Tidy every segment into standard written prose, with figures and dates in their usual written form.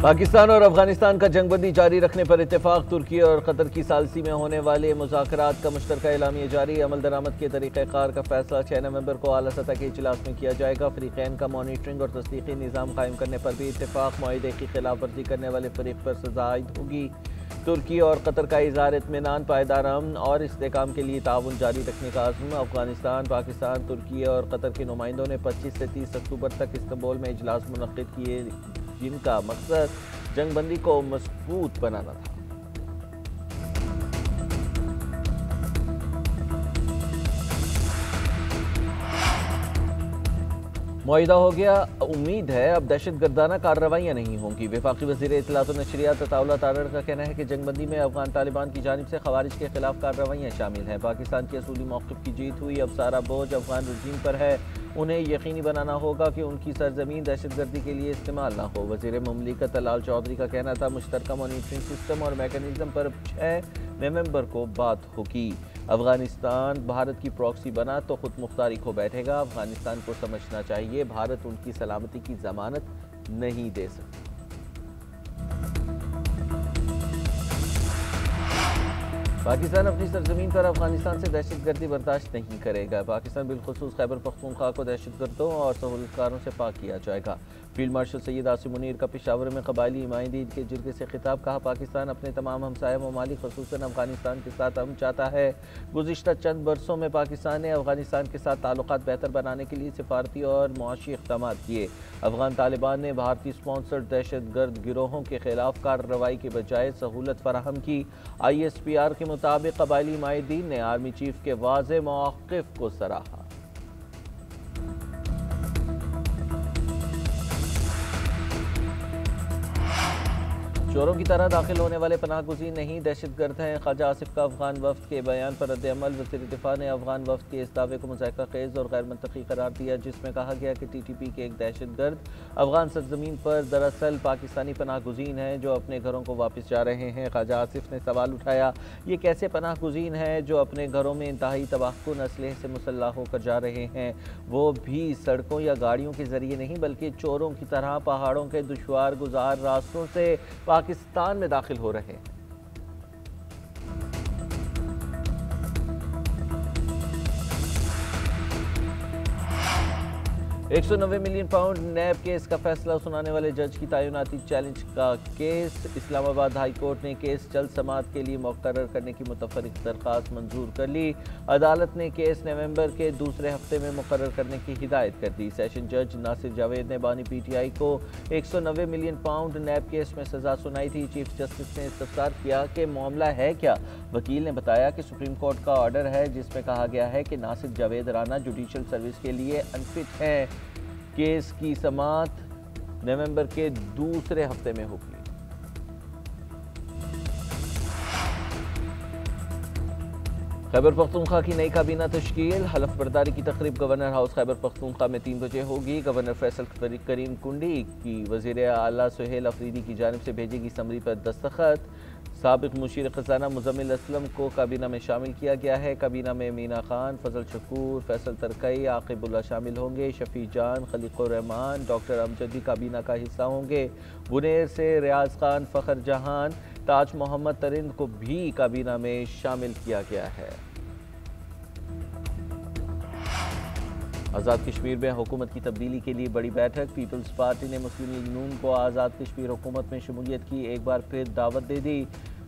पाकिस्तान और अफगानिस्तान का जंगबंदी जारी रखने पर इत्तेफाक। तुर्की और कतर की सालसी में होने वाले मुज़ाकरात का मुश्तरका एलामिया जारी। अमल दरामद के तरीक़ाकार का फैसला 6 नवंबर को आला सतह के इजलास में किया जाएगा। फ़रीक़ैन का मॉनिटरिंग और तस्दीक़ी निज़ाम कायम करने पर भी इत्तेफाक। मुआहदे की खिलाफ वर्जी करने वाले फ़रीक़ पर सज़ा आयद होगी। तुर्की और कतर का इज़हार इत्मीनान, पायदार अमन और इस्तेहकाम के लिए ताउन जारी रखने का अज़्म। अफगानिस्तान, पाकिस्तान, तुर्की और कतर के नुमाइंदों ने 25 से 30 अक्टूबर तक इस्तांबुल में इजलास मुनक़्क़िद किए, जिनका मकसद जंगबंदी को मजबूत बनाना था। मुआहिदा हो गया, उम्मीद है अब दहशत गर्दाना कार्रवाइयाँ नहीं होंगी। वफाकी वज़ीर इत्तलात और नशरियात अताउल्लाह तारड़ का कहना है कि जंगबंदी में अफगान तालिबान की जानिब से खवारिज के खिलाफ कार्रवाइयाँ शामिल हैं। पाकिस्तान के असूली मौक़िफ़ की जीत हुई, अब सारा बोझ अफगान रजीम पर है। उन्हें यकीनी बनाना होगा कि उनकी सरजमीन दहशत गर्दी के लिए इस्तेमाल ना हो। वज़ीर मुमलिकत तलाल चौधरी का कहना था मुश्तरका मॉनिटरिंग सिस्टम और मैकेनिज्म पर 6 नवंबर को बात होगी। अफगानिस्तान भारत की प्रॉक्सी बना तो खुद मुख्तारी खो बैठेगा। अफगानिस्तान को समझना चाहिए भारत उनकी सलामती की जमानत नहीं दे सकता। पाकिस्तान अपनी सरजमीन पर अफगानिस्तान से दहशतगर्दी बर्दाश्त नहीं करेगा। पाकिस्तान बिलखुसूस खैबर पख्तूनख्वा को दहशतगर्दों और सहूलतकारों से पाक किया जाएगा। फील्ड मार्शल सैयद आसिम मुनीर का पेशावर में कबायली नुमाइंदगी के जिरगे से खिताब। कहा, पाकिस्तान अपने तमाम हमसाया ममालिक ख़ुसूसन अफगानिस्तान के साथ अमन चाहता है। गुज़िश्ता चंद बरसों में पाकिस्तान ने अफगानिस्तान के साथ ताल्लुकात बेहतर बनाने के लिए सिफारती और मुआशी इक़दाम किए। अफगान तालिबान ने भारतीय स्पॉन्सर्ड दहशत गर्द गिरोहों के खिलाफ कार्रवाई के बजाय सहूलत फराहम की। ISPR के मुताबिक कबायली माहिदीन ने आर्मी चीफ के वाज़े मौक़िफ़ को सराहा। चोरों की तरह दाखिल होने वाले पनाहगुज़ीन नहीं, दहशतगर्द हैं। ख्वाजा आसिफ का अफगान वफ़द के बयान पर रद्द-ए-अमल। वज़ीर दिफ़ा ने अफगान वफ़द के इस दावे को मुज़ाहिका ख़ेज़ और गैर मंतक़ी करार दिया, जिसमें कहा गया कि TTP के एक दहशतगर्द अफगान सरज़मीन पर दरअसल पाकिस्तानी पनाहगुज़ीन हैं जो अपने घरों को वापस जा रहे हैं। ख्वाजा आसिफ ने सवाल उठाया, ये कैसे पनाहगुज़ीन हैं जो अपने घरों में इंतहाई तबाहकुन असलहे से मुसल्लह होकर जा रहे हैं, वो भी सड़कों या गाड़ियों के ज़रिए नहीं बल्कि चोरों की तरह पहाड़ों के दुश्वार गुज़ार रास्तों से पाकिस्तान में दाखिल हो रहे हैं। 190 मिलियन पाउंड नैब केस का फैसला सुनाने वाले जज की तैनाती चैलेंज का केस। इस्लामाबाद हाई कोर्ट ने केस जल्द समाअत के लिए मुकर्रर करने की मुतफर्रिक दरख्वास्त मंजूर कर ली। अदालत ने केस नवंबर के दूसरे हफ्ते में मुकर्रर करने की हिदायत कर दी। सेशन जज नासिर जावेद ने बानी PTI को 190 मिलियन पाउंड नैब केस में सजा सुनाई थी। चीफ जस्टिस ने इस्तफसार किया कि मामला है क्या। वकील ने बताया कि सुप्रीम कोर्ट का ऑर्डर है जिसमें कहा गया है कि नासिर जावेद राना जुडिशल सर्विस के लिए अनफिट हैं। केस की समाअत नवंबर के दूसरे हफ्ते में होगी। खैबर पख्तूनख्वा की नई काबीना तश्कील। हलफ बर्दारी की तकरीब गवर्नर हाउस खैबर पख्तूनख्वा में 3 बजे होगी। गवर्नर फैसल करीम कुंडी की वज़ीर आला सुहेल अफरीदी की जानिब से भेजेगी समरी पर दस्तखत। साबिक मुशीर खजाना मुजम्मिल असलम को काबीना में शामिल किया गया है। काबीना में मीना खान, फजल शकूर, फैसल तरकई, आकिबुल्ला शामिल होंगे। शफी जान, खलीकुर रहमान, डॉक्टर अमजद भी काबीना का हिस्सा होंगे। बुनेर से रियाज खान, फ़खर जहान, ताज मोहम्मद तरिंद को भी काबीना में शामिल किया गया है। आज़ाद कश्मीर में हुकूमत की तब्दीली के लिए बड़ी बैठक। पीपल्स पार्टी ने मुस्लिम लीग नून को आज़ाद कश्मीर हुकूमत में शमूलियत की एक बार फिर दावत दे दी।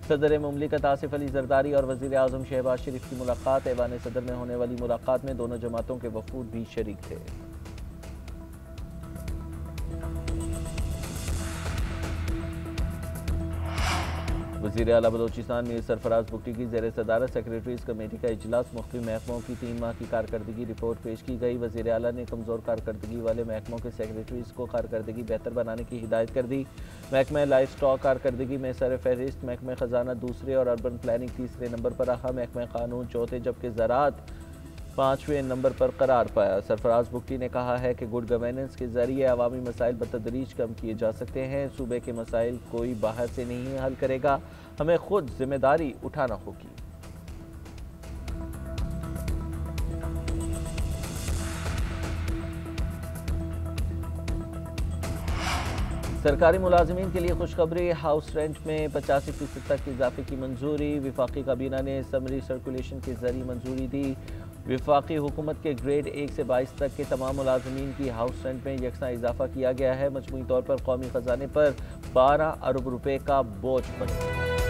सदर मुमलिकत आसिफ अली जरदारी और वज़ीर आज़म शहबाज शरीफ की मुलाकात। ऐवान सदर में होने वाली मुलाकात में दोनों जमातों के वफूद भी शरीक थे। वज़ीर आला बलोचिस्तान मीर सरफराज बुगटी की ज़ेर सदारत सेक्रेटरीज कमेटी का इजलास। मुख्तलिफ महकमों की 3 माह की कारकर्दगी रिपोर्ट पेश की गई। वज़ीर आला ने कमज़ोर कारकर्दगी वाले महकमों के सेक्रेटरीज को कारकर्दगी बेहतर बनाने की हिदायत कर दी। महकमा लाइफ स्टॉक कारकर्दगी में सर फहरिस्त, महकमा ख़जाना दूसरे और अर्बन प्लानिंग तीसरे नंबर पर रहा। महकमा कानून चौथे जबकि ज़राअत 5वें नंबर पर करार पाया। सरफराज बुगटी ने कहा है कि गुड गवर्नेंस के जरिए अवामी मसाइल बतदरीज कम किए जा सकते हैं। सूबे के मसाइल कोई बाहर से नहीं हल करेगा, हमें खुद जिम्मेदारी उठाना होगी। सरकारी मुलाजमीन के लिए खुशखबरी, हाउस रेंट में 85% तक इजाफे की मंजूरी। विफाकी काबीना ने समरी सर्कुलेशन के जरिए मंजूरी दी। विफाकी हुकूमत के ग्रेड 1 से 22 तक के तमाम मुलाजमीन की हाउस रेंट में यकसा इजाफा किया गया है। मजमूई तौर पर कौमी खजाने पर 12 अरब रुपए का बोझ पड़ेगा।